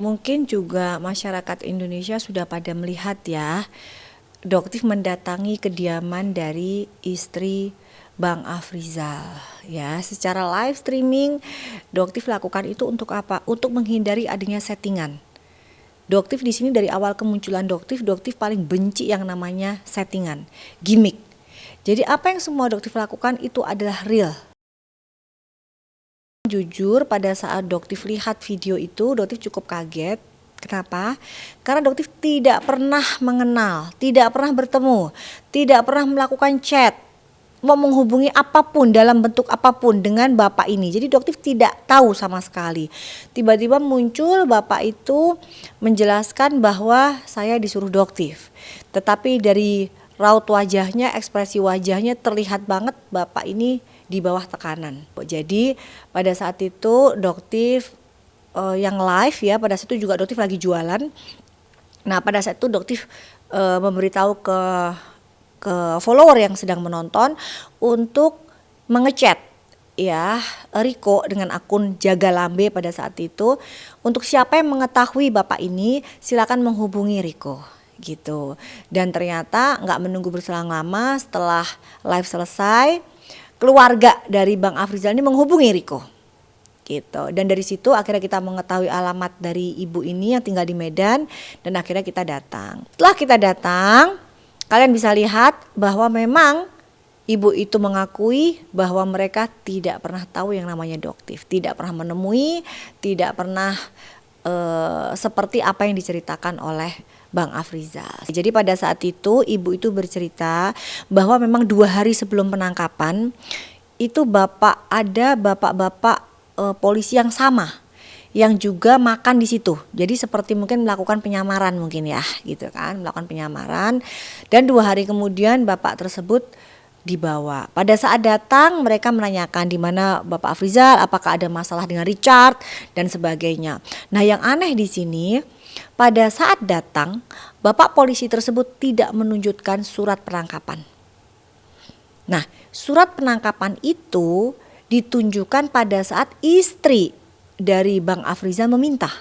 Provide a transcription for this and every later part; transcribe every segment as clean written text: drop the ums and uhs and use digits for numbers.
Mungkin juga masyarakat Indonesia sudah pada melihat ya, Doktif mendatangi kediaman dari istri Bang Afrizal. Ya, secara live streaming, Doktif lakukan itu untuk apa? Untuk menghindari adanya settingan. Doktif di sini dari awal kemunculan Doktif paling benci yang namanya settingan, gimmick. Jadi apa yang semua Doktif lakukan itu adalah real. Jujur pada saat Doktif lihat video itu, Doktif cukup kaget. Kenapa? Karena Doktif tidak pernah mengenal, tidak pernah bertemu, tidak pernah melakukan chat, mau menghubungi apapun dalam bentuk apapun dengan bapak ini. Jadi Doktif tidak tahu sama sekali. Tiba-tiba muncul bapak itu menjelaskan bahwa saya disuruh Doktif. Tetapi dari raut wajahnya, ekspresi wajahnya terlihat banget bapak ini di bawah tekanan. Jadi pada saat itu Doktif yang live ya, pada saat itu juga Doktif lagi jualan. Nah pada saat itu Doktif memberitahu ke follower yang sedang menonton untuk mengechat ya Riko dengan akun Jaga Lambe pada saat itu. Untuk siapa yang mengetahui bapak ini silakan menghubungi Riko gitu. Dan ternyata nggak menunggu berselang lama, setelah live selesai, keluarga dari Bang Afrizal ini menghubungi Riko gitu. Dan dari situ akhirnya kita mengetahui alamat dari ibu ini yang tinggal di Medan, dan akhirnya kita datang. Setelah kita datang, kalian bisa lihat bahwa memang ibu itu mengakui bahwa mereka tidak pernah tahu yang namanya Doktif, tidak pernah menemui, tidak pernah seperti apa yang diceritakan oleh Bang Afrizal. Jadi pada saat itu ibu itu bercerita bahwa memang 2 hari sebelum penangkapan itu ada bapak-bapak polisi yang sama yang juga makan di situ. Jadi seperti mungkin melakukan penyamaran mungkin ya gitu kan, melakukan penyamaran. Dan 2 hari kemudian bapak tersebut dibawa. Pada saat datang mereka menanyakan di mana Bapak Afrizal, apakah ada masalah dengan Richard dan sebagainya. Nah, yang aneh di sini pada saat datang Bapak polisi tersebut tidak menunjukkan surat penangkapan. Nah, surat penangkapan itu ditunjukkan pada saat istri dari Bang Afrizal meminta.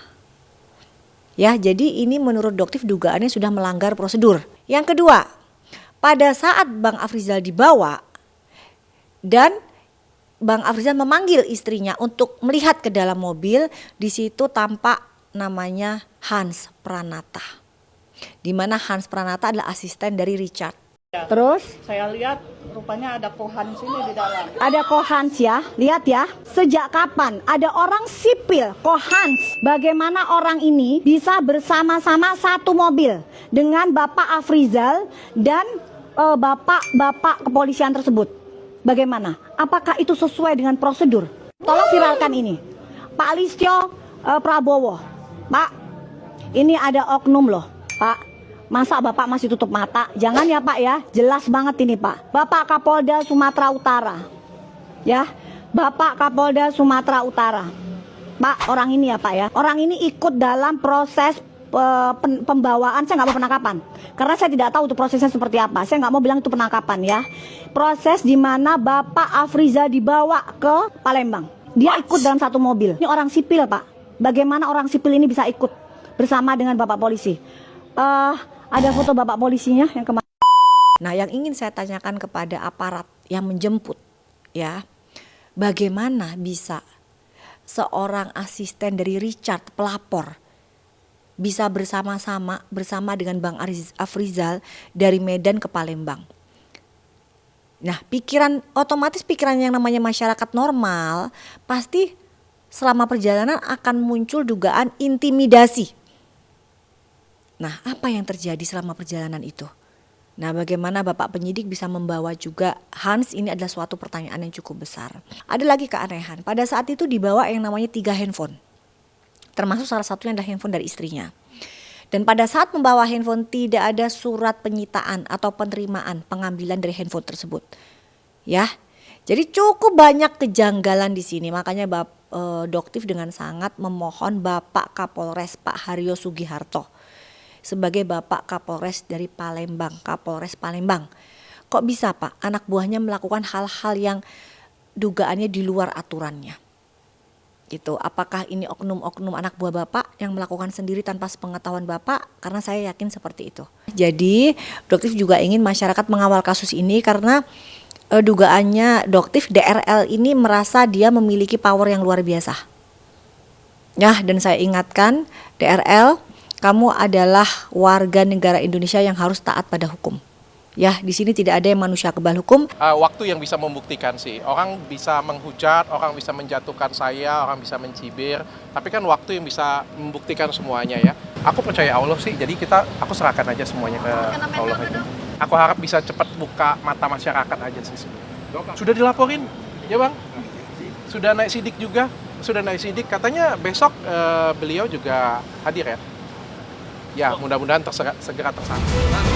Ya, jadi ini menurut Doktif dugaannya sudah melanggar prosedur. Yang kedua, pada saat Bang Afrizal dibawa dan Bang Afrizal memanggil istrinya untuk melihat ke dalam mobil, di situ tampak namanya Hans Pranata. Di mana Hans Pranata adalah asisten dari Richard. Terus Saya lihat rupanya ada Kohan sini di dalam. ada Kohans ya, lihat ya. Sejak kapan ada orang sipil Kohans? Bagaimana orang ini bisa bersama-sama satu mobil dengan Bapak Afrizal dan bapak-bapak kepolisian tersebut? Bagaimana? Apakah itu sesuai dengan prosedur? Tolong viralkan ini. Pak Listio Prabowo. Pak, ini ada oknum loh, Pak. Masa Bapak masih tutup mata? Jangan ya Pak ya, jelas banget ini Pak. Bapak Kapolda Sumatera Utara. Ya, Bapak Kapolda Sumatera Utara. Pak, orang ini ya Pak ya. Orang ini ikut dalam proses pembawaan, saya nggak mau penangkapan. Karena saya tidak tahu itu prosesnya seperti apa. Saya nggak mau bilang itu penangkapan ya. Proses di mana Bapak Afrizal dibawa ke Palembang. Dia ikut dalam satu mobil. Ini orang sipil Pak. Bagaimana orang sipil ini bisa ikut bersama dengan Bapak polisi? Ada foto bapak polisinya yang kemarin. Nah, yang ingin saya tanyakan kepada aparat yang menjemput ya, bagaimana bisa seorang asisten dari Richard pelapor bisa bersama dengan Bang Afrizal dari Medan ke Palembang? Nah, otomatis pikiran yang namanya masyarakat normal pasti selama perjalanan akan muncul dugaan intimidasi. Nah, apa yang terjadi selama perjalanan itu? Nah, bagaimana Bapak penyidik bisa membawa juga Hans, ini adalah suatu pertanyaan yang cukup besar. Ada lagi keanehan, pada saat itu dibawa yang namanya 3 handphone. Termasuk salah satunya adalah handphone dari istrinya. Dan pada saat membawa handphone tidak ada surat penyitaan atau penerimaan pengambilan dari handphone tersebut. Ya. Jadi cukup banyak kejanggalan di sini. Makanya Doktif dengan sangat memohon Bapak Kapolres Pak Haryo Sugiharto sebagai Bapak Kapolres dari Palembang, Kapolres Palembang. Kok bisa Pak anak buahnya melakukan hal-hal yang dugaannya di luar aturannya? Gitu. Apakah ini oknum-oknum anak buah Bapak yang melakukan sendiri tanpa sepengetahuan Bapak? Karena saya yakin seperti itu. Jadi, Doktif juga ingin masyarakat mengawal kasus ini karena dugaannya Doktif DRL ini merasa dia memiliki power yang luar biasa. Ya, dan saya ingatkan DRL, kamu adalah warga negara Indonesia yang harus taat pada hukum. Ya, di sini tidak ada yang manusia kebal hukum. Waktu yang bisa membuktikan sih. Orang bisa menghujat, orang bisa menjatuhkan saya, orang bisa mencibir. Tapi kan waktu yang bisa membuktikan semuanya ya. Aku percaya Allah sih, jadi aku serahkan aja semuanya ke Allah aja. Aku harap bisa cepat buka mata masyarakat aja sih. Sudah dilaporin, ya Bang? Sudah naik sidik juga. Sudah naik sidik, katanya besok beliau juga hadir ya. Ya, mudah-mudahan segera tersangka.